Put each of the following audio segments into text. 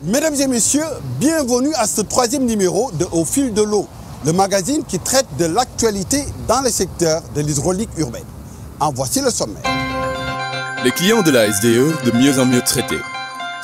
Mesdames et messieurs, bienvenue à ce troisième numéro de Au fil de l'eau, le magazine qui traite de l'actualité dans le secteur de l'hydraulique urbaine. En voici le sommaire. Les clients de la SDE de mieux en mieux traités.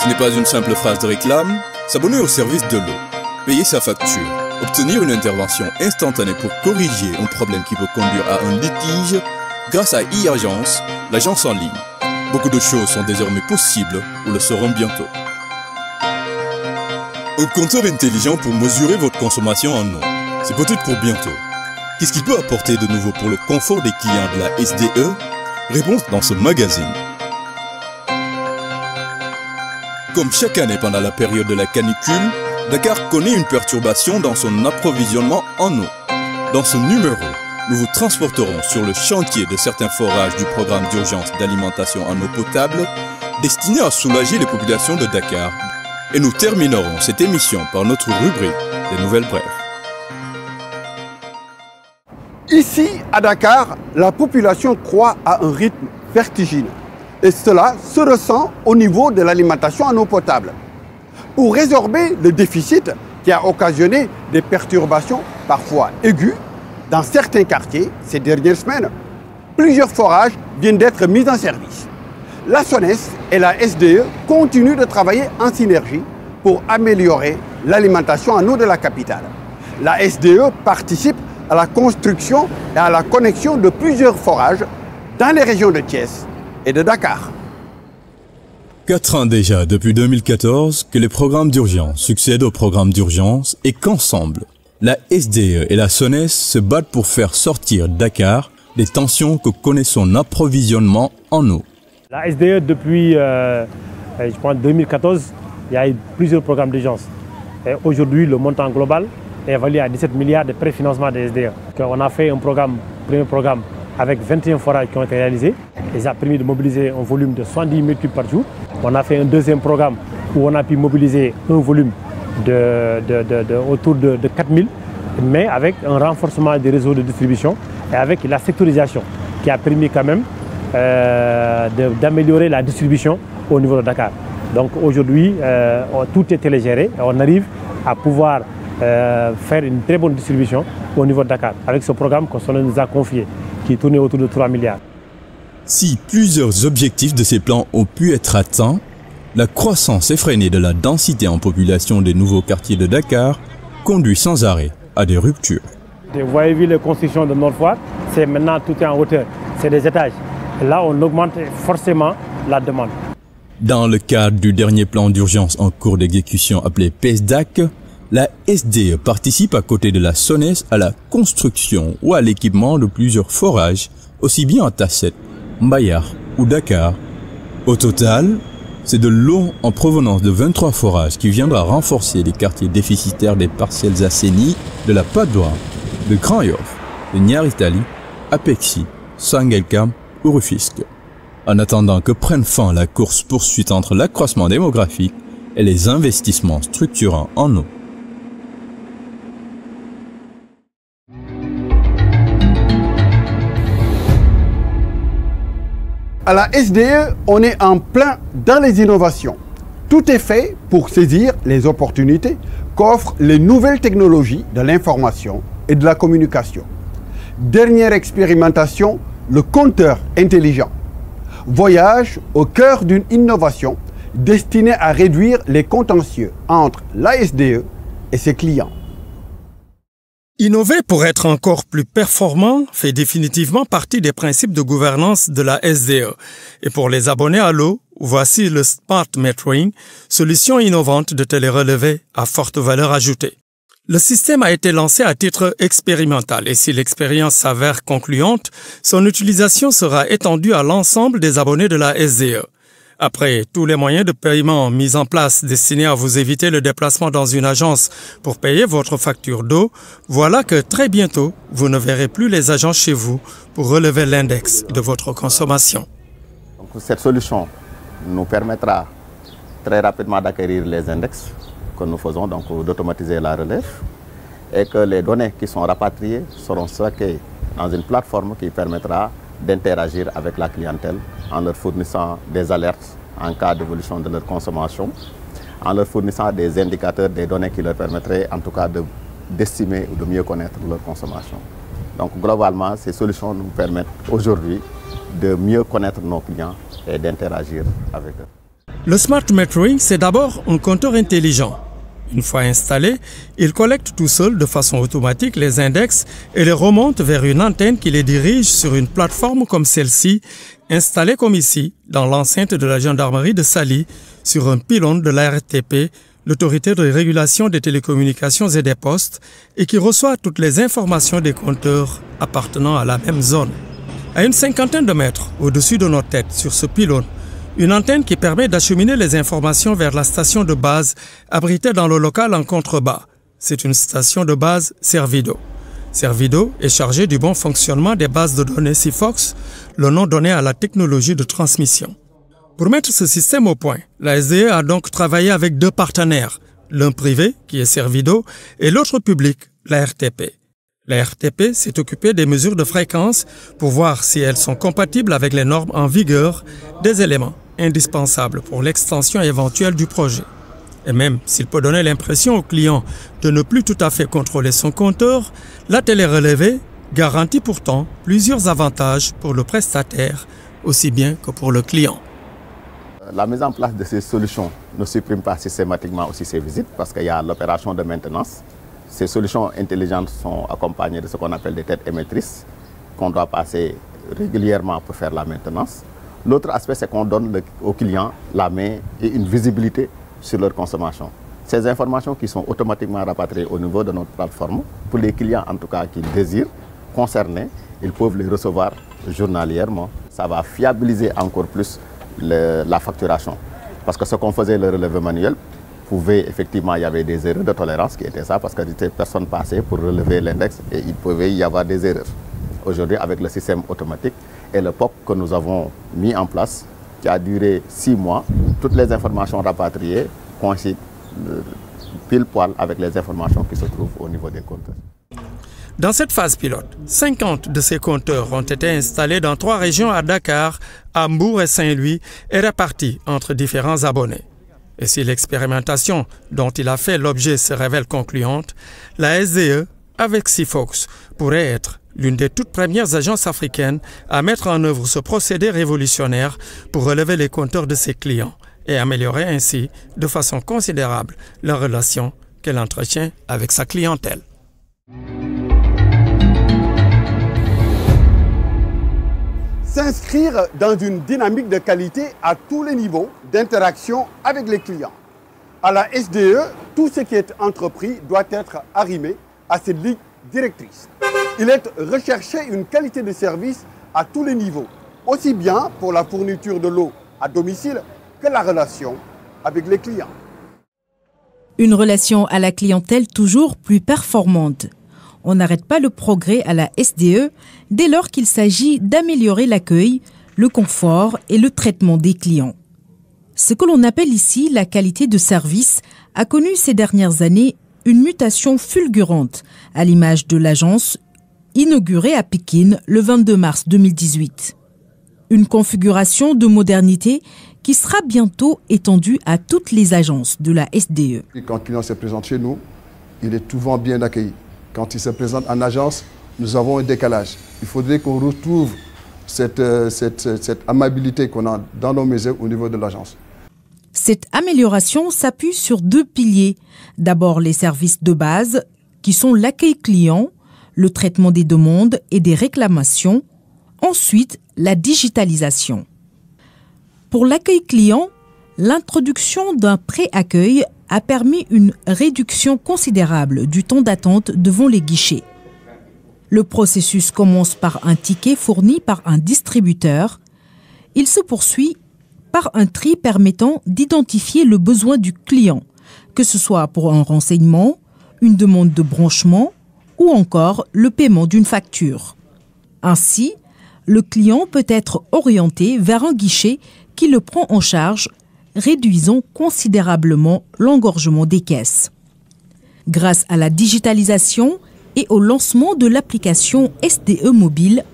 Ce n'est pas une simple phrase de réclame, s'abonner au service de l'eau, payer sa facture, obtenir une intervention instantanée pour corriger un problème qui peut conduire à un litige grâce à e-Agence, l'agence en ligne. Beaucoup de choses sont désormais possibles ou le seront bientôt. Un compteur intelligent pour mesurer votre consommation en eau. C'est peut-être pour bientôt. Qu'est-ce qu'il peut apporter de nouveau pour le confort des clients de la SDE? Réponse dans ce magazine. Comme chaque année pendant la période de la canicule, Dakar connaît une perturbation dans son approvisionnement en eau. Dans ce numéro, nous vous transporterons sur le chantier de certains forages du programme d'urgence d'alimentation en eau potable destiné à soulager les populations de Dakar. Et nous terminerons cette émission par notre rubrique des nouvelles brèves. Ici, à Dakar, la population croît à un rythme vertigineux. Et cela se ressent au niveau de l'alimentation en eau potable. Pour résorber le déficit qui a occasionné des perturbations parfois aiguës dans certains quartiers ces dernières semaines, plusieurs forages viennent d'être mis en service. La SONES et la SDE continuent de travailler en synergie pour améliorer l'alimentation en eau de la capitale. La SDE participe à la construction et à la connexion de plusieurs forages dans les régions de Thiès et de Dakar. 4 ans déjà, depuis 2014, que les programmes d'urgence succèdent aux programmes d'urgence et qu'ensemble, la SDE et la SONES se battent pour faire sortir Dakar des tensions que connaît son approvisionnement en eau. La SDE, depuis 2014, il y a eu plusieurs programmes d'urgence. Aujourd'hui, le montant global est évalué à 17 milliards de préfinancement des SDE. On a fait un premier programme avec 21 forages qui ont été réalisés. Et ça a permis de mobiliser un volume de 70 000 cubes par jour. On a fait un deuxième programme où on a pu mobiliser un volume autour de 4 000, mais avec un renforcement des réseaux de distribution et avec la sectorisation qui a permis quand même d'améliorer la distribution au niveau de Dakar. Donc aujourd'hui, tout est télégéré et on arrive à pouvoir faire une très bonne distribution au niveau de Dakar avec ce programme qu'on nous a confié, qui tournait autour de 3 milliards. Si plusieurs objectifs de ces plans ont pu être atteints, la croissance effrénée de la densité en population des nouveaux quartiers de Dakar conduit sans arrêt à des ruptures. Vous avez vu les constructions de Nord-Foire, c'est maintenant tout est en hauteur, c'est des étages. Et là, on augmente forcément la demande. Dans le cadre du dernier plan d'urgence en cours d'exécution appelé PESDAC, la SDE participe à côté de la SONES à la construction ou à l'équipement de plusieurs forages, aussi bien à Tasset, Mbayar ou Dakar. Au total, c'est de l'eau en provenance de 23 forages qui viendra renforcer les quartiers déficitaires des parcelles assainies de la Padoua, de Grand Yoff, de Niaritali, Apexi, Sangalkam ou Rufisque. En attendant que prenne fin la course-poursuite entre l'accroissement démographique et les investissements structurants en eau. À la SDE, on est en plein dans les innovations. Tout est fait pour saisir les opportunités qu'offrent les nouvelles technologies de l'information et de la communication. Dernière expérimentation, le compteur intelligent. Voyage au cœur d'une innovation destinée à réduire les contentieux entre la SDE et ses clients. Innover pour être encore plus performant fait définitivement partie des principes de gouvernance de la SDE. Et pour les abonnés à l'eau, voici le Smart Metering, solution innovante de télérelevé à forte valeur ajoutée. Le système a été lancé à titre expérimental et si l'expérience s'avère concluante, son utilisation sera étendue à l'ensemble des abonnés de la SDE. Après tous les moyens de paiement mis en place destinés à vous éviter le déplacement dans une agence pour payer votre facture d'eau, voilà que très bientôt, vous ne verrez plus les agences chez vous pour relever l'index de votre consommation. Donc, cette solution nous permettra très rapidement d'acquérir les index que nous faisons, donc d'automatiser la relève et que les données qui sont rapatriées seront stockées dans une plateforme qui permettra d'interagir avec la clientèle en leur fournissant des alertes en cas d'évolution de leur consommation, en leur fournissant des indicateurs, des données qui leur permettraient en tout cas d'estimer ou de mieux connaître leur consommation. Donc globalement, ces solutions nous permettent aujourd'hui de mieux connaître nos clients et d'interagir avec eux. Le Smart Metering, c'est d'abord un compteur intelligent. Une fois installé, il collecte tout seul de façon automatique les index et les remonte vers une antenne qui les dirige sur une plateforme comme celle-ci, installée comme ici, dans l'enceinte de la gendarmerie de Saly, sur un pylône de l'ARTP, l'autorité de régulation des télécommunications et des postes, et qui reçoit toutes les informations des compteurs appartenant à la même zone. À une cinquantaine de mètres au-dessus de nos têtes, sur ce pylône, une antenne qui permet d'acheminer les informations vers la station de base abritée dans le local en contrebas. C'est une station de base Servido. Servido est chargé du bon fonctionnement des bases de données Sigfox, le nom donné à la technologie de transmission. Pour mettre ce système au point, la SDE a donc travaillé avec deux partenaires, l'un privé, qui est Servido, et l'autre public, la RTP. La RTP s'est occupée des mesures de fréquence pour voir si elles sont compatibles avec les normes en vigueur, des éléments indispensables pour l'extension éventuelle du projet. Et même s'il peut donner l'impression au client de ne plus tout à fait contrôler son compteur, la télérelevée garantit pourtant plusieurs avantages pour le prestataire, aussi bien que pour le client. La mise en place de ces solutions ne supprime pas systématiquement aussi ces visites parce qu'il y a l'opération de maintenance. Ces solutions intelligentes sont accompagnées de ce qu'on appelle des têtes émettrices qu'on doit passer régulièrement pour faire la maintenance. L'autre aspect, c'est qu'on donne aux clients la main et une visibilité sur leur consommation. Ces informations qui sont automatiquement rapatriées au niveau de notre plateforme, pour les clients en tout cas qui désirent concernés, ils peuvent les recevoir journalièrement. Ça va fiabiliser encore plus la facturation. Parce que ce qu'on faisait, le relevé manuel, effectivement, il y avait des erreurs de tolérance qui étaient ça, parce que des personnes passaient pour relever l'index et il pouvait y avoir des erreurs. Aujourd'hui, avec le système automatique et le POC que nous avons mis en place, qui a duré 6 mois, toutes les informations rapatriées coïncident pile poil avec les informations qui se trouvent au niveau des compteurs. Dans cette phase pilote, 50 de ces compteurs ont été installés dans 3 régions à Dakar, à Mbour et Saint-Louis et répartis entre différents abonnés. Et si l'expérimentation dont il a fait l'objet se révèle concluante, la SDE, avec Sigfox, pourrait être l'une des toutes premières agences africaines à mettre en œuvre ce procédé révolutionnaire pour relever les compteurs de ses clients et améliorer ainsi de façon considérable la relation qu'elle entretient avec sa clientèle. S'inscrire dans une dynamique de qualité à tous les niveaux d'interaction avec les clients. À la SDE, tout ce qui est entrepris doit être arrimé à cette ligne directrice. Il est recherché une qualité de service à tous les niveaux, aussi bien pour la fourniture de l'eau à domicile que la relation avec les clients. Une relation à la clientèle toujours plus performante. On n'arrête pas le progrès à la SDE dès lors qu'il s'agit d'améliorer l'accueil, le confort et le traitement des clients. Ce que l'on appelle ici la qualité de service a connu ces dernières années une mutation fulgurante à l'image de l'agence inaugurée à Pékin le 22 mars 2018. Une configuration de modernité qui sera bientôt étendue à toutes les agences de la SDE. Quand le client se présente chez nous, il est souvent bien accueilli. Quand il se présente en agence, nous avons un décalage. Il faudrait qu'on retrouve cette amabilité qu'on a dans nos maisons au niveau de l'agence. Cette amélioration s'appuie sur 2 piliers. D'abord, les services de base, qui sont l'accueil client, le traitement des demandes et des réclamations. Ensuite, la digitalisation. Pour l'accueil client, l'introduction d'un pré-accueil a permis une réduction considérable du temps d'attente devant les guichets. Le processus commence par un ticket fourni par un distributeur. Il se poursuit par un tri permettant d'identifier le besoin du client, que ce soit pour un renseignement, une demande de branchement ou encore le paiement d'une facture. Ainsi, le client peut être orienté vers un guichet qui le prend en charge, réduisant considérablement l'engorgement des caisses. Grâce à la digitalisation et au lancement de l'application SDE Mobile,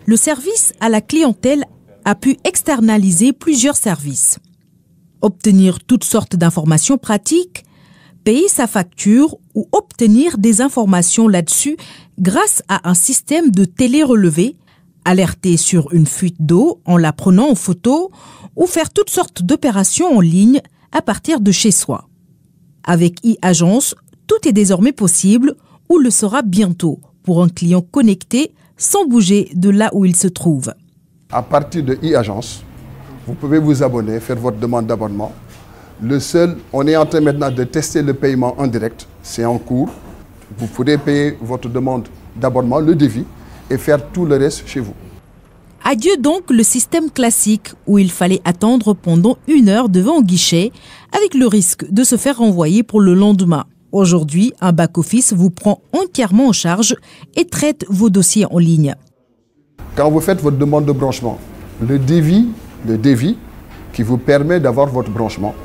le service à la clientèle a pu externaliser plusieurs services. Obtenir toutes sortes d'informations pratiques, payer sa facture ou obtenir des informations là-dessus grâce à un système de télérelevé, alerter sur une fuite d'eau en la prenant en photo ou faire toutes sortes d'opérations en ligne à partir de chez soi. Avec e-Agence, tout est désormais possible ou le sera bientôt pour un client connecté sans bouger de là où il se trouve. À partir de e-Agence, vous pouvez vous abonner, faire votre demande d'abonnement. On est en train maintenant de tester le paiement en direct, c'est en cours. Vous pourrez payer votre demande d'abonnement, le devis, et faire tout le reste chez vous. Adieu donc le système classique où il fallait attendre pendant 1 heure devant un guichet avec le risque de se faire renvoyer pour le lendemain. Aujourd'hui, un back-office vous prend entièrement en charge et traite vos dossiers en ligne. Quand vous faites votre demande de branchement, le devis qui vous permet d'avoir votre branchement,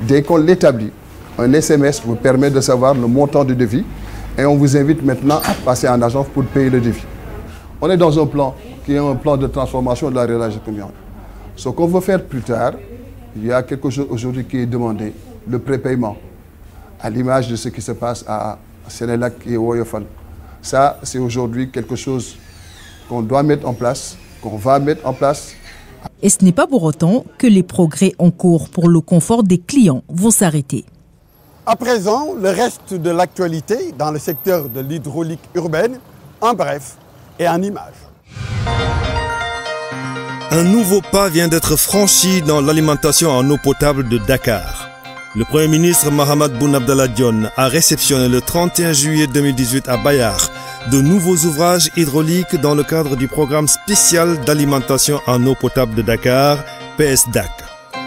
dès qu'on l'établit, un SMS vous permet de savoir le montant du devis et on vous invite maintenant à passer en agence pour payer le devis. On est dans un plan qui est un plan de transformation de la relation communale. Ce qu'on veut faire plus tard, il y a quelque chose aujourd'hui qui est demandé, le prépaiement, à l'image de ce qui se passe à Sénélac et Woyofal. Ça, c'est aujourd'hui quelque chose qu'on doit mettre en place, qu'on va mettre en place. Et ce n'est pas pour autant que les progrès en cours pour le confort des clients vont s'arrêter. À présent, le reste de l'actualité dans le secteur de l'hydraulique urbaine, en bref et en images. Un nouveau pas vient d'être franchi dans l'alimentation en eau potable de Dakar. Le Premier ministre Mahammed Boun Abdallah Dionne a réceptionné le 31 juillet 2018 à Bayar de nouveaux ouvrages hydrauliques dans le cadre du programme spécial d'alimentation en eau potable de Dakar, PSDAC.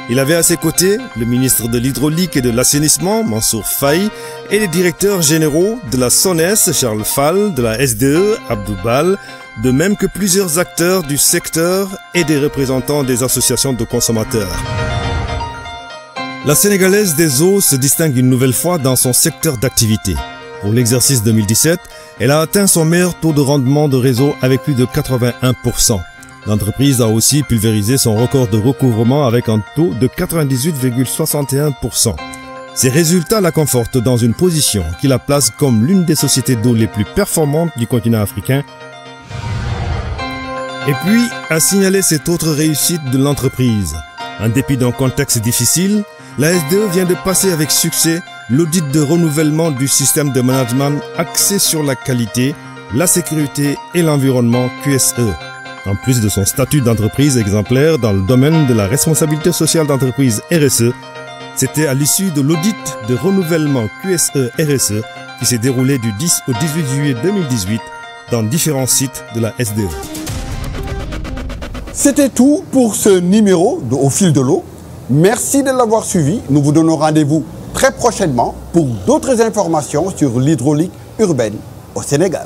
Il avait à ses côtés le ministre de l'Hydraulique et de l'Assainissement, Mansour Faye, et les directeurs généraux de la SONES, Charles Fall, de la SDE, Abdou Bal, de même que plusieurs acteurs du secteur et des représentants des associations de consommateurs. La Sénégalaise des eaux se distingue une nouvelle fois dans son secteur d'activité. Pour l'exercice 2017, elle a atteint son meilleur taux de rendement de réseau avec plus de 81%. L'entreprise a aussi pulvérisé son record de recouvrement avec un taux de 98,61%. Ces résultats la confortent dans une position qui la place comme l'une des sociétés d'eau les plus performantes du continent africain. Et puis, à signaler cette autre réussite de l'entreprise. En dépit d'un contexte difficile, la SDE vient de passer avec succès l'audit de renouvellement du système de management axé sur la qualité, la sécurité et l'environnement QSE. En plus de son statut d'entreprise exemplaire dans le domaine de la responsabilité sociale d'entreprise RSE, c'était à l'issue de l'audit de renouvellement QSE RSE qui s'est déroulé du 10 au 18 juillet 2018 dans différents sites de la SDE. C'était tout pour ce numéro de Au fil de l'eau. Merci de l'avoir suivi. Nous vous donnons rendez-vous très prochainement pour d'autres informations sur l'hydraulique urbaine au Sénégal.